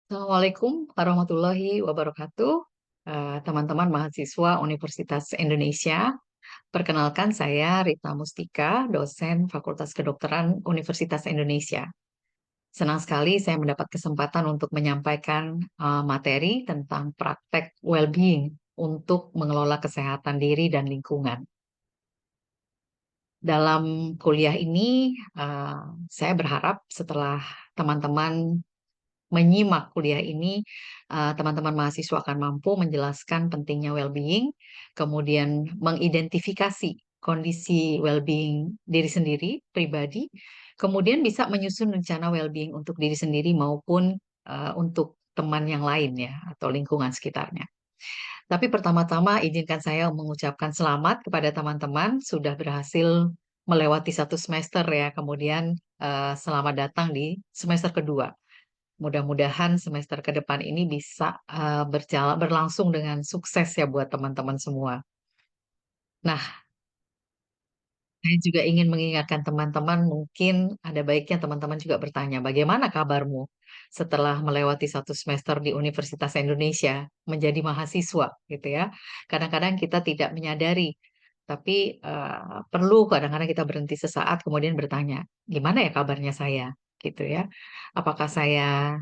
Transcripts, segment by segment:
Assalamualaikum warahmatullahi wabarakatuh, teman-teman mahasiswa Universitas Indonesia. Perkenalkan saya Rita Mustika, dosen Fakultas Kedokteran Universitas Indonesia. Senang sekali saya mendapat kesempatan untuk menyampaikan materi tentang praktek well-being untuk mengelola kesehatan diri dan lingkungan. Dalam kuliah ini, saya berharap setelah teman-teman menyimak kuliah ini, teman-teman mahasiswa akan mampu menjelaskan pentingnya well-being, kemudian mengidentifikasi kondisi well-being diri sendiri, pribadi, kemudian bisa menyusun rencana well-being untuk diri sendiri maupun untuk teman yang lain ya, atau lingkungan sekitarnya. Tapi pertama-tama izinkan saya mengucapkan selamat kepada teman-teman sudah berhasil melewati satu semester ya, kemudian selamat datang di semester kedua. Mudah-mudahan semester ke depan ini bisa berlangsung dengan sukses ya buat teman-teman semua. Nah, saya juga ingin mengingatkan teman-teman, mungkin ada baiknya teman-teman juga bertanya, bagaimana kabarmu setelah melewati satu semester di Universitas Indonesia menjadi mahasiswa gitu ya. Kadang-kadang kita tidak menyadari, tapi perlu kadang-kadang kita berhenti sesaat kemudian bertanya, gimana ya kabarnya saya gitu ya. Apakah saya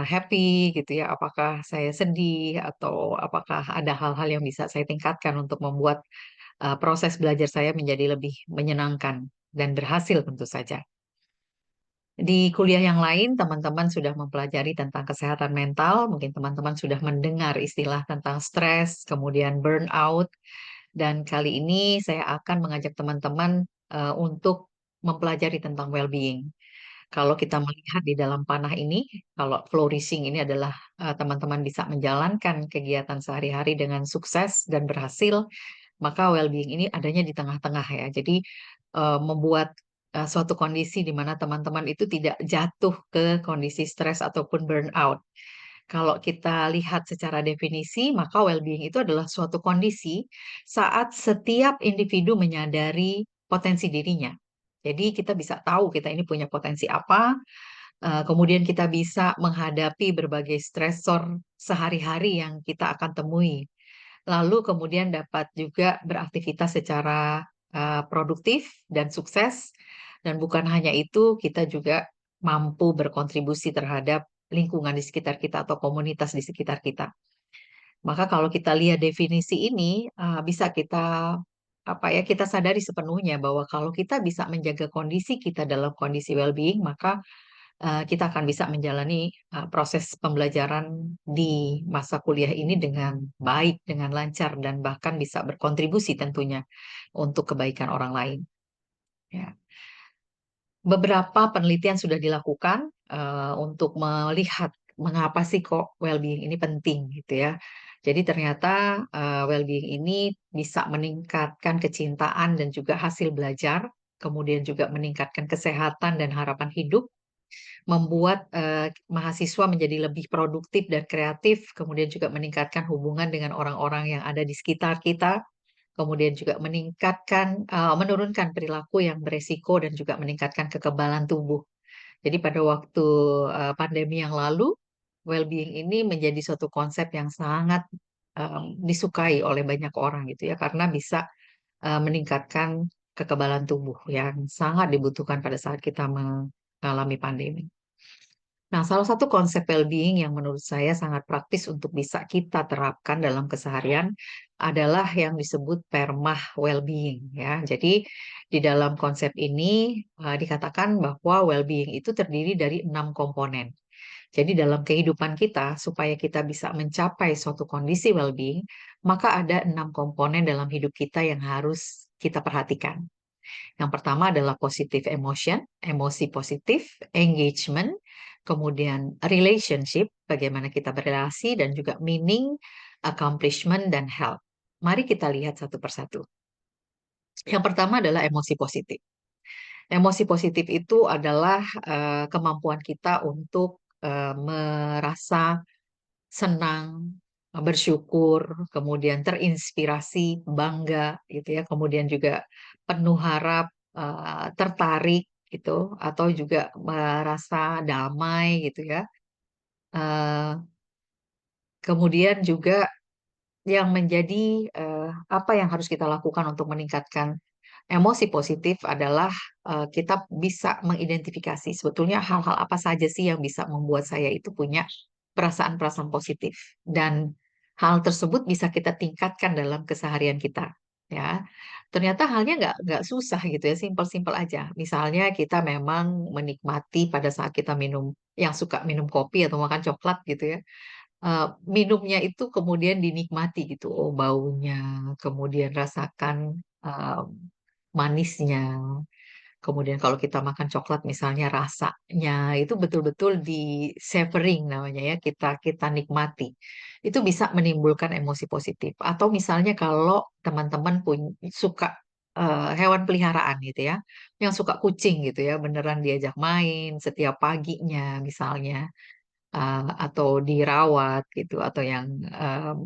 happy gitu ya, apakah saya sedih atau apakah ada hal-hal yang bisa saya tingkatkan untuk membuat proses belajar saya menjadi lebih menyenangkan dan berhasil tentu saja. Di kuliah yang lain, teman-teman sudah mempelajari tentang kesehatan mental, mungkin teman-teman sudah mendengar istilah tentang stres, kemudian burnout, dan kali ini saya akan mengajak teman-teman untuk mempelajari tentang well-being. Kalau kita melihat di dalam panah ini, kalau flourishing ini adalah teman-teman bisa menjalankan kegiatan sehari-hari dengan sukses dan berhasil, maka well-being ini adanya di tengah-tengah ya. Jadi membuat suatu kondisi di mana teman-teman itu tidak jatuh ke kondisi stres ataupun burnout. Kalau kita lihat secara definisi, maka well-being itu adalah suatu kondisi saat setiap individu menyadari potensi dirinya. Jadi kita bisa tahu kita ini punya potensi apa, kemudian kita bisa menghadapi berbagai stresor sehari-hari yang kita akan temui. Lalu kemudian dapat juga beraktivitas secara produktif dan sukses. Dan bukan hanya itu, kita juga mampu berkontribusi terhadap lingkungan di sekitar kita atau komunitas di sekitar kita. Maka kalau kita lihat definisi ini, bisa kita apa ya kita sadari sepenuhnya bahwa kalau kita bisa menjaga kondisi kita dalam kondisi well-being, maka kita akan bisa menjalani proses pembelajaran di masa kuliah ini dengan baik, dengan lancar, dan bahkan bisa berkontribusi tentunya untuk kebaikan orang lain. Ya. Beberapa penelitian sudah dilakukan untuk melihat mengapa sih kok well-being ini penting gitu ya. Jadi ternyata well-being ini bisa meningkatkan kecintaan dan juga hasil belajar, kemudian juga meningkatkan kesehatan dan harapan hidup, membuat mahasiswa menjadi lebih produktif dan kreatif, kemudian juga meningkatkan hubungan dengan orang-orang yang ada di sekitar kita, kemudian juga menurunkan perilaku yang beresiko dan juga meningkatkan kekebalan tubuh. Jadi pada waktu pandemi yang lalu, well-being ini menjadi suatu konsep yang sangat disukai oleh banyak orang gitu ya, karena bisa meningkatkan kekebalan tubuh yang sangat dibutuhkan pada saat kita mengalami pandemi. Nah, salah satu konsep well-being yang menurut saya sangat praktis untuk bisa kita terapkan dalam keseharian adalah yang disebut permah well-being ya. Jadi di dalam konsep ini dikatakan bahwa well-being itu terdiri dari 6 komponen. Jadi dalam kehidupan kita supaya kita bisa mencapai suatu kondisi well-being, maka ada 6 komponen dalam hidup kita yang harus kita perhatikan. Yang pertama adalah positive emotion, emosi positif, engagement, kemudian relationship, bagaimana kita berrelasi, dan juga meaning, accomplishment, dan health. Mari kita lihat satu persatu. Yang pertama adalah emosi positif. Emosi positif itu adalah kemampuan kita untuk merasa senang, bersyukur, kemudian terinspirasi, bangga, gitu ya, kemudian juga penuh harap, tertarik, gitu, atau juga merasa damai, gitu ya, Eh, Kemudian juga yang menjadi apa yang harus kita lakukan untuk meningkatkan emosi positif adalah kita bisa mengidentifikasi sebetulnya hal-hal apa saja sih yang bisa membuat saya itu punya perasaan-perasaan positif, dan hal tersebut bisa kita tingkatkan dalam keseharian kita, ya. Ternyata halnya nggak susah gitu ya, simpel-simpel aja. Misalnya kita memang menikmati pada saat kita minum, yang suka minum kopi atau makan coklat gitu ya, minumnya itu kemudian dinikmati gitu, oh baunya, kemudian rasakan manisnya, kemudian kalau kita makan coklat misalnya rasanya itu betul-betul di savoring namanya ya, kita kita nikmati. Itu bisa menimbulkan emosi positif. Atau misalnya kalau teman-teman suka hewan peliharaan gitu ya, yang suka kucing gitu ya, beneran diajak main setiap paginya misalnya, atau dirawat gitu, atau yang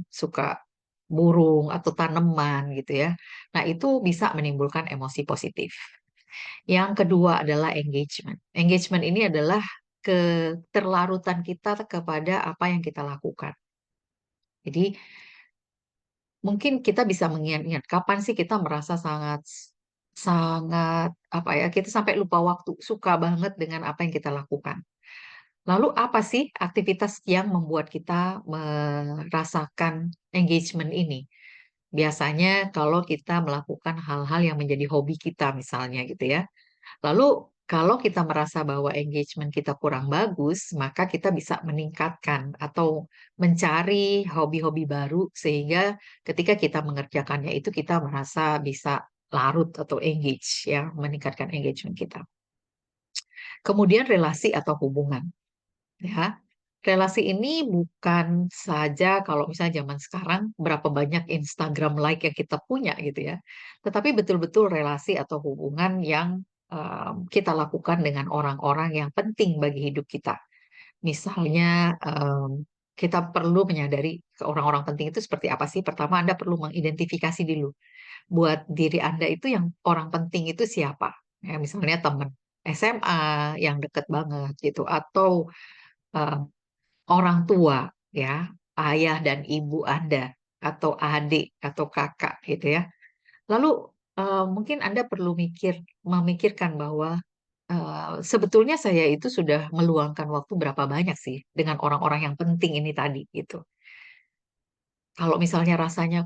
suka burung atau tanaman gitu ya. Nah, itu bisa menimbulkan emosi positif. Yang kedua adalah engagement. Engagement ini adalah keterlarutan kita kepada apa yang kita lakukan. Jadi mungkin kita bisa mengingat-ingat kapan sih kita merasa sangat sangat apa ya, kita sampai lupa waktu, suka banget dengan apa yang kita lakukan. Lalu apa sih aktivitas yang membuat kita merasakan engagement ini? Biasanya kalau kita melakukan hal-hal yang menjadi hobi kita misalnya gitu ya. Lalu kalau kita merasa bahwa engagement kita kurang bagus, maka kita bisa meningkatkan atau mencari hobi-hobi baru sehingga ketika kita mengerjakannya itu kita merasa bisa larut atau engage ya, meningkatkan engagement kita. Kemudian relasi atau hubungan. Ya, relasi ini bukan saja kalau misalnya zaman sekarang berapa banyak Instagram like yang kita punya gitu ya, tetapi betul-betul relasi atau hubungan yang kita lakukan dengan orang-orang yang penting bagi hidup kita. Misalnya kita perlu menyadari ke orang-orang penting itu seperti apa sih. Pertama, Anda perlu mengidentifikasi dulu buat diri Anda itu yang orang penting itu siapa. Ya, misalnya teman SMA yang deket banget gitu, atau eh, orang tua ya, ayah dan ibu Anda, atau adik atau kakak gitu ya. Lalu mungkin Anda perlu memikirkan bahwa sebetulnya saya itu sudah meluangkan waktu berapa banyak sih dengan orang-orang yang penting ini tadi gitu. Kalau misalnya rasanya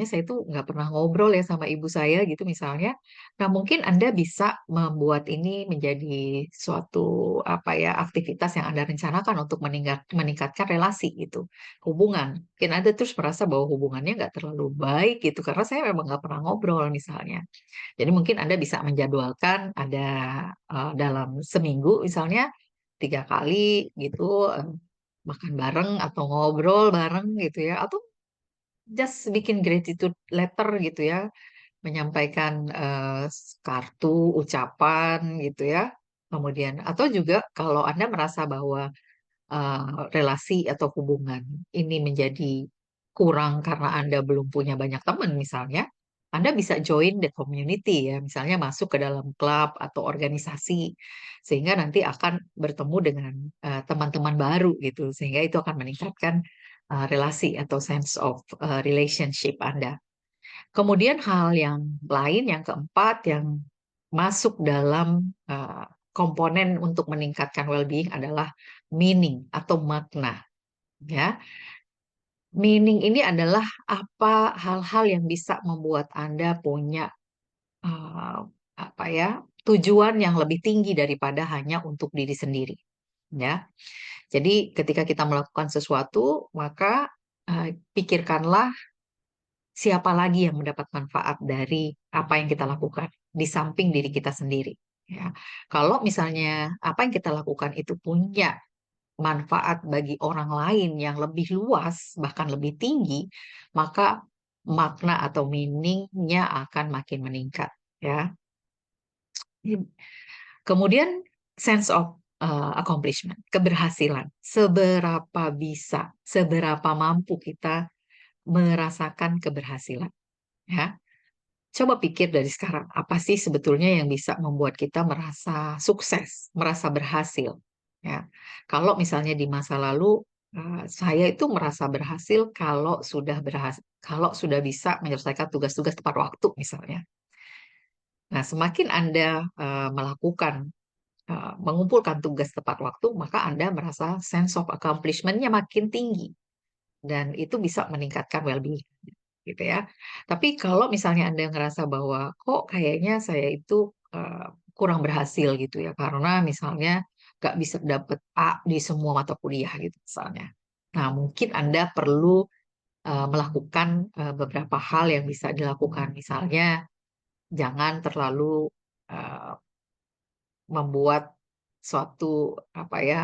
saya tuh nggak pernah ngobrol ya sama ibu saya gitu misalnya. Nah, mungkin Anda bisa membuat ini menjadi suatu apa ya, aktivitas yang Anda rencanakan untuk meningkatkan relasi gitu, hubungan. Mungkin Anda terus merasa bahwa hubungannya nggak terlalu baik gitu karena saya memang nggak pernah ngobrol misalnya. Jadi mungkin Anda bisa menjadwalkan ada dalam seminggu misalnya 3 kali gitu, makan bareng atau ngobrol bareng gitu ya, atau just bikin gratitude letter gitu ya, menyampaikan kartu ucapan gitu ya. Kemudian atau juga kalau Anda merasa bahwa relasi atau hubungan ini menjadi kurang karena Anda belum punya banyak teman misalnya, Anda bisa join the community ya, misalnya masuk ke dalam klub atau organisasi sehingga nanti akan bertemu dengan teman-teman baru gitu, sehingga itu akan meningkatkan relasi atau sense of relationship Anda. Kemudian hal yang lain yang keempat yang masuk dalam komponen untuk meningkatkan well-being adalah meaning atau makna ya. Meaning ini adalah apa hal-hal yang bisa membuat Anda punya eh, apa ya, tujuan yang lebih tinggi daripada hanya untuk diri sendiri ya. Jadi ketika kita melakukan sesuatu, maka pikirkanlah siapa lagi yang mendapat manfaat dari apa yang kita lakukan di samping diri kita sendiri. Ya, kalau misalnya apa yang kita lakukan itu punya manfaat bagi orang lain yang lebih luas, bahkan lebih tinggi, maka makna atau meaning-nya akan makin meningkat. Ya, kemudian sense of accomplishment, keberhasilan. Seberapa bisa, seberapa mampu kita merasakan keberhasilan. Ya, coba pikir dari sekarang, apa sih sebetulnya yang bisa membuat kita merasa sukses, merasa berhasil, ya. Kalau misalnya di masa lalu, saya itu merasa berhasil kalau sudah bisa menyelesaikan tugas-tugas tepat waktu misalnya. Nah, semakin Anda mengumpulkan tugas tepat waktu, maka Anda merasa sense of accomplishment-nya makin tinggi dan itu bisa meningkatkan well-being gitu ya. Tapi kalau misalnya Anda ngerasa bahwa kok kayaknya saya itu kurang berhasil gitu ya karena misalnya nggak bisa dapet A di semua mata kuliah gitu misalnya. Nah, mungkin Anda perlu melakukan beberapa hal yang bisa dilakukan. Misalnya jangan terlalu eh, membuat suatu apa ya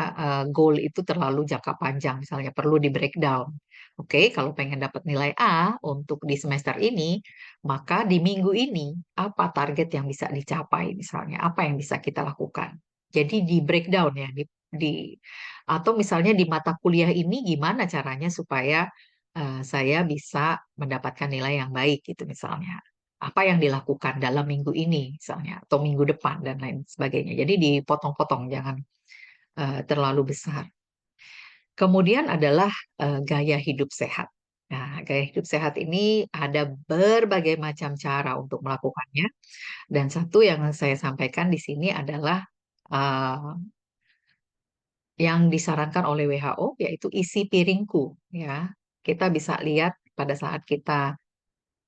goal itu terlalu jangka panjang misalnya perlu di breakdown. Oke, kalau pengen dapat nilai A untuk di semester ini, maka di minggu ini apa target yang bisa dicapai misalnya, apa yang bisa kita lakukan. Jadi di breakdown ya di atau misalnya di mata kuliah ini gimana caranya supaya saya bisa mendapatkan nilai yang baik gitu misalnya apa yang dilakukan dalam minggu ini misalnya atau minggu depan dan lain sebagainya. Jadi dipotong-potong jangan terlalu besar. Kemudian adalah gaya hidup sehat. Nah, gaya hidup sehat ini ada berbagai macam cara untuk melakukannya dan satu yang saya sampaikan di sini adalah uh, yang disarankan oleh WHO yaitu isi piringku ya. Kita bisa lihat pada saat kita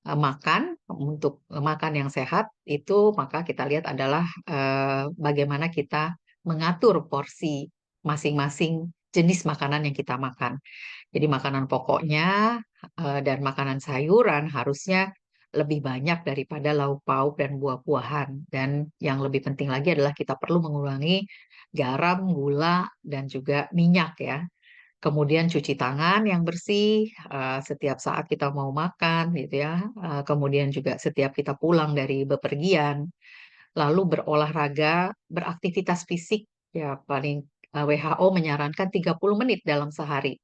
makan untuk makan yang sehat itu maka kita lihat adalah bagaimana kita mengatur porsi masing-masing jenis makanan yang kita makan. Jadi makanan pokoknya dan makanan sayuran harusnya lebih banyak daripada lauk pauk dan buah-buahan. Dan yang lebih penting lagi adalah kita perlu mengurangi garam, gula, dan juga minyak ya. Kemudian cuci tangan yang bersih setiap saat kita mau makan gitu ya. Kemudian juga setiap kita pulang dari bepergian, lalu berolahraga, beraktivitas fisik ya paling WHO menyarankan 30 menit dalam sehari.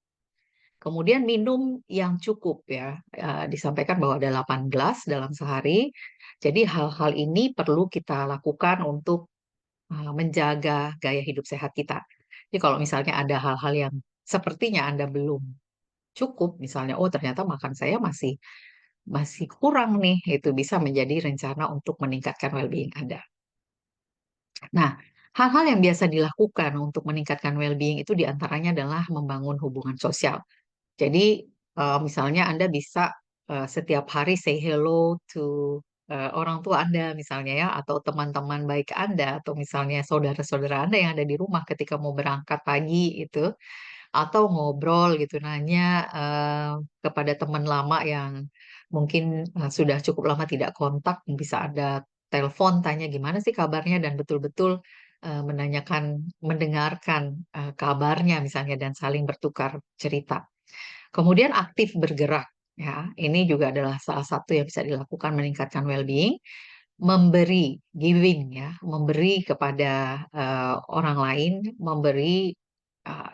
Kemudian minum yang cukup ya. Disampaikan bahwa ada 8 gelas dalam sehari. Jadi hal-hal ini perlu kita lakukan untuk menjaga gaya hidup sehat kita. Jadi kalau misalnya ada hal-hal yang sepertinya Anda belum cukup, misalnya, oh ternyata makan saya masih masih kurang nih, itu bisa menjadi rencana untuk meningkatkan well-being Anda. Nah, hal-hal yang biasa dilakukan untuk meningkatkan well-being itu diantaranya adalah membangun hubungan sosial. Jadi, misalnya Anda bisa setiap hari say hello to orang tua Anda misalnya ya, atau teman-teman baik Anda, atau misalnya saudara-saudara Anda yang ada di rumah ketika mau berangkat pagi itu, atau ngobrol gitu nanya kepada teman lama yang mungkin sudah cukup lama tidak kontak bisa ada telepon tanya gimana sih kabarnya dan betul-betul menanyakan mendengarkan kabarnya misalnya dan saling bertukar cerita. Kemudian aktif bergerak ya ini juga adalah salah satu yang bisa dilakukan meningkatkan well-being memberi giving ya memberi kepada orang lain memberi uh,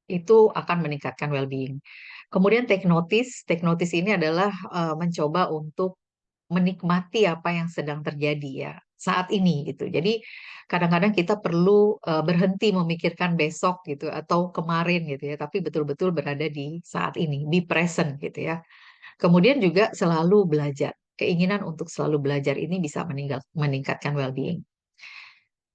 itu akan meningkatkan well-being. Kemudian take notice ini adalah mencoba untuk menikmati apa yang sedang terjadi ya saat ini gitu. Jadi kadang-kadang kita perlu berhenti memikirkan besok gitu atau kemarin gitu ya, tapi betul-betul berada di saat ini, be present gitu ya. Kemudian juga selalu belajar. Keinginan untuk selalu belajar ini bisa meningkatkan well-being.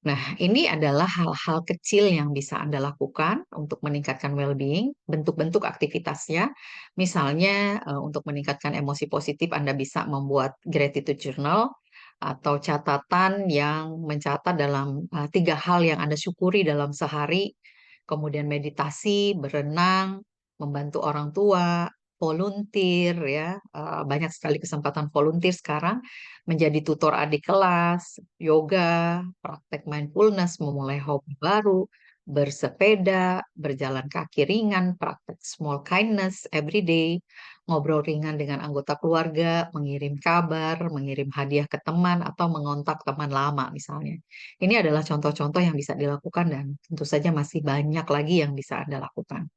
Nah, ini adalah hal-hal kecil yang bisa Anda lakukan untuk meningkatkan well-being, bentuk-bentuk aktivitasnya. Misalnya, untuk meningkatkan emosi positif, Anda bisa membuat gratitude journal atau catatan yang mencatat dalam 3 hal yang Anda syukuri dalam sehari, kemudian meditasi, berenang, membantu orang tua, volunteer ya, banyak sekali kesempatan volunteer sekarang menjadi tutor adik kelas, yoga, praktek mindfulness, memulai hobi baru, bersepeda, berjalan kaki ringan, praktek small kindness every day, ngobrol ringan dengan anggota keluarga, mengirim kabar, mengirim hadiah ke teman, atau mengontak teman lama misalnya. Ini adalah contoh-contoh yang bisa dilakukan dan tentu saja masih banyak lagi yang bisa Anda lakukan.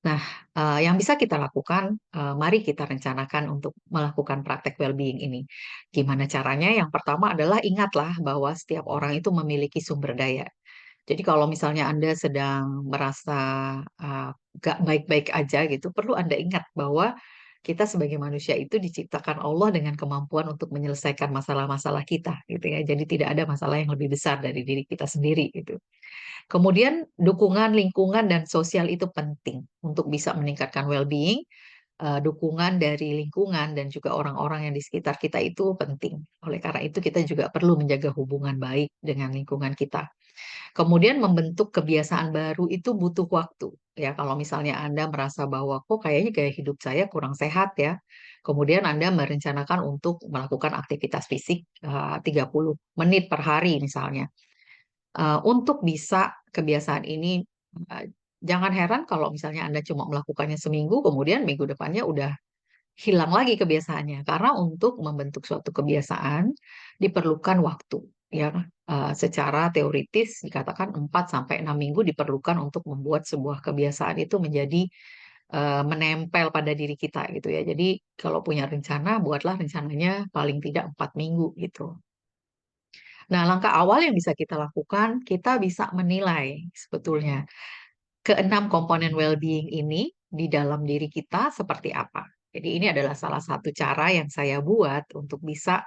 Nah, yang bisa kita lakukan, mari kita rencanakan untuk melakukan praktek well-being ini. Gimana caranya? Yang pertama adalah ingatlah bahwa setiap orang itu memiliki sumber daya. Jadi kalau misalnya Anda sedang merasa gak baik-baik aja gitu, perlu Anda ingat bahwa kita sebagai manusia itu diciptakan Allah dengan kemampuan untuk menyelesaikan masalah-masalah kita gitu ya. Jadi tidak ada masalah yang lebih besar dari diri kita sendiri gitu. Kemudian dukungan lingkungan dan sosial itu penting untuk bisa meningkatkan well-being. Dukungan dari lingkungan dan juga orang-orang yang di sekitar kita itu penting. Oleh karena itu kita juga perlu menjaga hubungan baik dengan lingkungan kita. Kemudian membentuk kebiasaan baru itu butuh waktu. Ya, kalau misalnya Anda merasa bahwa kok kayaknya gaya hidup saya kurang sehat ya. Kemudian Anda merencanakan untuk melakukan aktivitas fisik 30 menit per hari misalnya. Untuk bisa kebiasaan ini eh, jangan heran kalau misalnya Anda cuma melakukannya seminggu, kemudian minggu depannya udah hilang lagi kebiasaannya. Karena untuk membentuk suatu kebiasaan diperlukan waktu. Ya, secara teoritis dikatakan 4 sampai 6 minggu diperlukan untuk membuat sebuah kebiasaan itu menjadi menempel pada diri kita gitu ya. Jadi kalau punya rencana, buatlah rencananya paling tidak 4 minggu gitu. Nah, langkah awal yang bisa kita lakukan, kita bisa menilai sebetulnya keenam komponen well-being ini di dalam diri kita seperti apa. Jadi ini adalah salah satu cara yang saya buat untuk bisa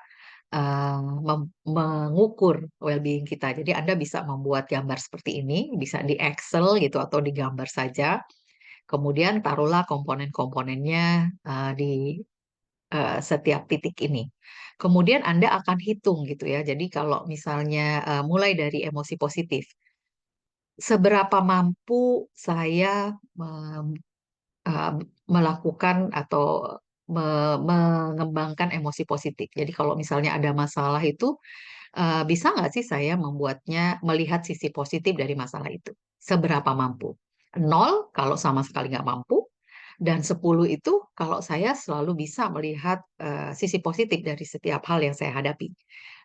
mengukur well-being kita. Jadi Anda bisa membuat gambar seperti ini, bisa di Excel gitu atau di gambar saja. Kemudian taruhlah komponen-komponennya di setiap titik ini. Kemudian Anda akan hitung gitu ya. Jadi kalau misalnya mulai dari emosi positif, seberapa mampu saya uh, melakukan atau mengembangkan emosi positif. Jadi kalau misalnya ada masalah itu, bisa nggak sih saya membuatnya melihat sisi positif dari masalah itu? Seberapa mampu? Nol kalau sama sekali nggak mampu, dan 10 itu kalau saya selalu bisa melihat sisi positif dari setiap hal yang saya hadapi.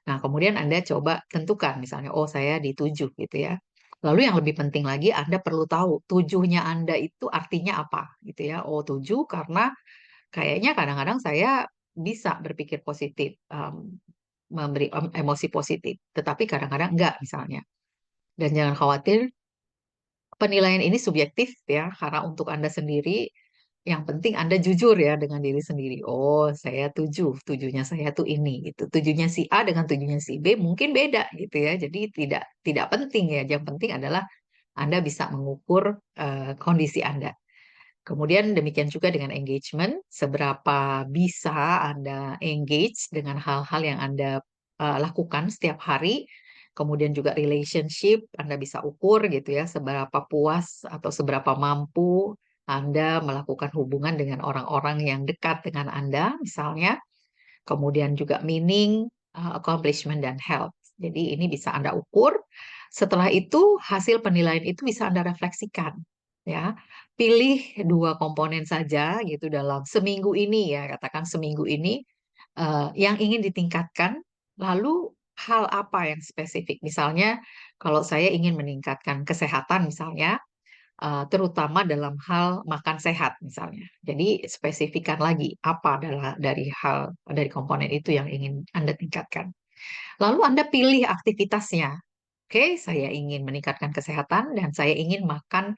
Nah, kemudian Anda coba tentukan misalnya, oh saya di 7 gitu ya. Lalu yang lebih penting lagi, Anda perlu tahu tujuhnya Anda itu artinya apa gitu ya. Oh, 7 karena kayaknya kadang-kadang saya bisa berpikir positif, memberi emosi positif, tetapi kadang-kadang enggak misalnya. Dan jangan khawatir, penilaian ini subjektif ya, karena untuk Anda sendiri, yang penting Anda jujur ya dengan diri sendiri. Oh, saya 7, tujuhnya saya tuh ini gitu. Tujuhnya si A dengan tujuhnya si B mungkin beda gitu ya. Jadi tidak tidak penting ya. Yang penting adalah Anda bisa mengukur kondisi Anda. Kemudian demikian juga dengan engagement, seberapa bisa Anda engage dengan hal-hal yang Anda lakukan setiap hari. Kemudian juga relationship, Anda bisa ukur gitu ya, seberapa puas atau seberapa mampu Anda melakukan hubungan dengan orang-orang yang dekat dengan Anda, misalnya. Kemudian juga meaning, accomplishment, dan health. Jadi ini bisa Anda ukur. Setelah itu, hasil penilaian itu bisa Anda refleksikan. Ya, pilih dua komponen saja gitu dalam seminggu ini ya, katakan seminggu ini yang ingin ditingkatkan. Lalu hal apa yang spesifik? Misalnya, kalau saya ingin meningkatkan kesehatan misalnya, terutama dalam hal makan sehat misalnya. Jadi spesifikan lagi apa adalah dari komponen itu yang ingin Anda tingkatkan. Lalu Anda pilih aktivitasnya. Oke, saya ingin meningkatkan kesehatan dan saya ingin makan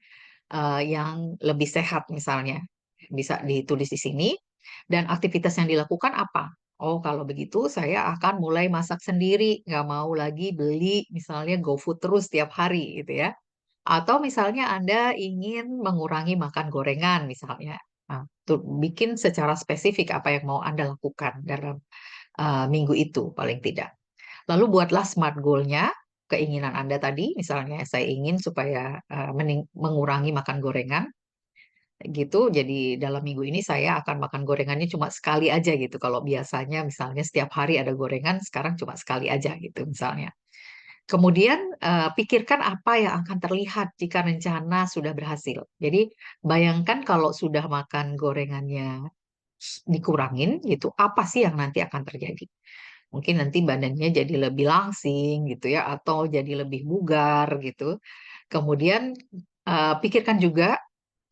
yang lebih sehat misalnya. Bisa ditulis di sini. Dan aktivitas yang dilakukan apa? Oh, kalau begitu saya akan mulai masak sendiri, nggak mau lagi beli misalnya GoFood terus tiap hari gitu ya. Atau misalnya Anda ingin mengurangi makan gorengan misalnya. Nah, tuh bikin secara spesifik apa yang mau Anda lakukan dalam minggu itu paling tidak. Lalu buatlah smart goal-nya, keinginan Anda tadi, misalnya saya ingin supaya mengurangi makan gorengan gitu. Jadi dalam minggu ini saya akan makan gorengannya cuma sekali aja gitu. Kalau biasanya misalnya setiap hari ada gorengan, sekarang cuma sekali aja gitu misalnya. Kemudian pikirkan apa yang akan terlihat jika rencana sudah berhasil. Jadi bayangkan kalau sudah makan gorengannya dikurangin gitu, apa sih yang nanti akan terjadi? Mungkin nanti badannya jadi lebih langsing gitu ya, atau jadi lebih bugar gitu. Kemudian pikirkan juga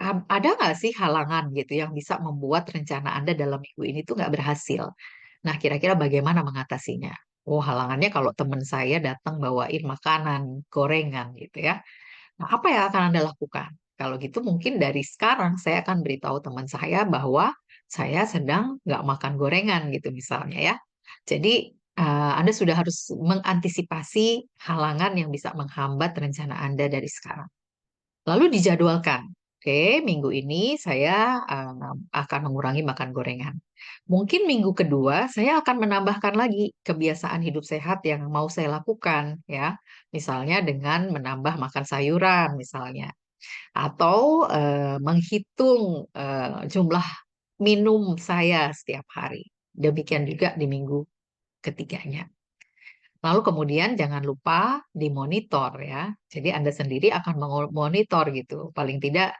ada nggak sih halangan gitu yang bisa membuat rencana Anda dalam minggu ini tuh nggak berhasil. Nah, kira-kira bagaimana mengatasinya? Oh, halangannya kalau teman saya datang bawain makanan, gorengan gitu ya. Nah, apa yang akan Anda lakukan? Kalau gitu mungkin dari sekarang saya akan beritahu teman saya bahwa saya sedang nggak makan gorengan gitu misalnya ya. Jadi Anda sudah harus mengantisipasi halangan yang bisa menghambat rencana Anda dari sekarang. Lalu dijadwalkan. Oke, minggu ini saya akan mengurangi makan gorengan. Mungkin minggu kedua saya akan menambahkan lagi kebiasaan hidup sehat yang mau saya lakukan ya. Misalnya dengan menambah makan sayuran misalnya atau menghitung jumlah minum saya setiap hari. Demikian juga di minggu ketiganya. Lalu kemudian jangan lupa dimonitor ya. Jadi Anda sendiri akan memonitor gitu. Paling tidak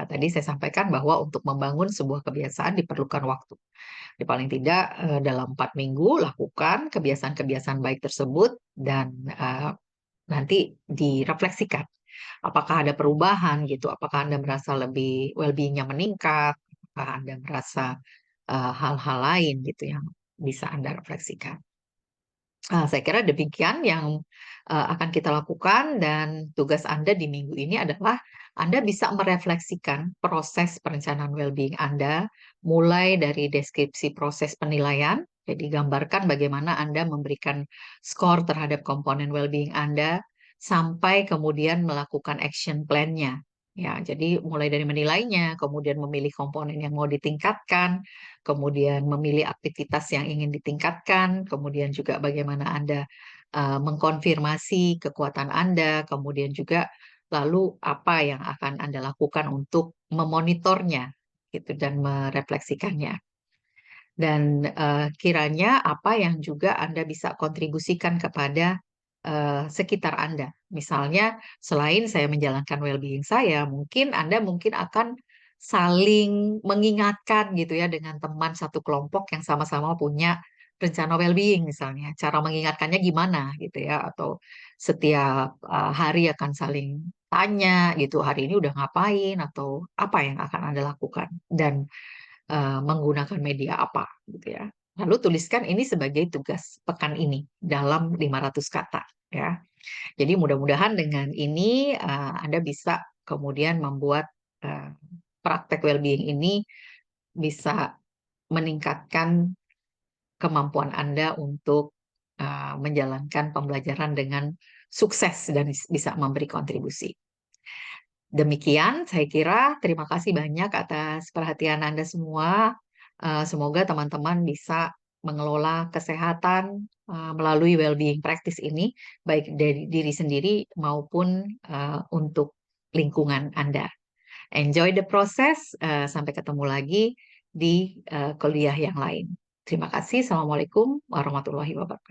tadi saya sampaikan bahwa untuk membangun sebuah kebiasaan diperlukan waktu. Di paling tidak dalam 4 minggu lakukan kebiasaan-kebiasaan baik tersebut dan nanti direfleksikan. Apakah ada perubahan gitu? Apakah Anda merasa lebih well-being-nya meningkat? Apakah Anda merasa hal-hal lain gitu yang bisa Anda refleksikan? Saya kira demikian yang akan kita lakukan dan tugas Anda di minggu ini adalah Anda bisa merefleksikan proses perencanaan well-being Anda, mulai dari deskripsi proses penilaian, jadi gambarkan bagaimana Anda memberikan skor terhadap komponen well-being Anda, sampai kemudian melakukan action plan-nya. Ya, jadi mulai dari menilainya, kemudian memilih komponen yang mau ditingkatkan, kemudian memilih aktivitas yang ingin ditingkatkan, kemudian juga bagaimana Anda mengkonfirmasi kekuatan Anda, kemudian juga lalu apa yang akan Anda lakukan untuk memonitornya gitu dan merefleksikannya. Dan kiranya apa yang juga Anda bisa kontribusikan kepada sekitar Anda. Misalnya, selain saya menjalankan well-being saya, mungkin akan saling mengingatkan gitu ya dengan teman satu kelompok yang sama-sama punya rencana well-being misalnya. Cara mengingatkannya gimana gitu ya, atau setiap hari akan saling tanya gitu, hari ini udah ngapain atau apa yang akan Anda lakukan dan menggunakan media apa gitu ya. Lalu tuliskan ini sebagai tugas pekan ini dalam 500 kata ya. Jadi mudah-mudahan dengan ini Anda bisa kemudian membuat eh, praktek well-being ini bisa meningkatkan kemampuan Anda untuk menjalankan pembelajaran dengan sukses dan bisa memberi kontribusi. Demikian, saya kira terima kasih banyak atas perhatian Anda semua. Semoga teman-teman bisa mengelola kesehatan melalui well-being practice ini, baik dari diri sendiri maupun untuk lingkungan Anda. Enjoy the process. Sampai ketemu lagi di kuliah yang lain. Terima kasih. Assalamualaikum warahmatullahi wabarakatuh.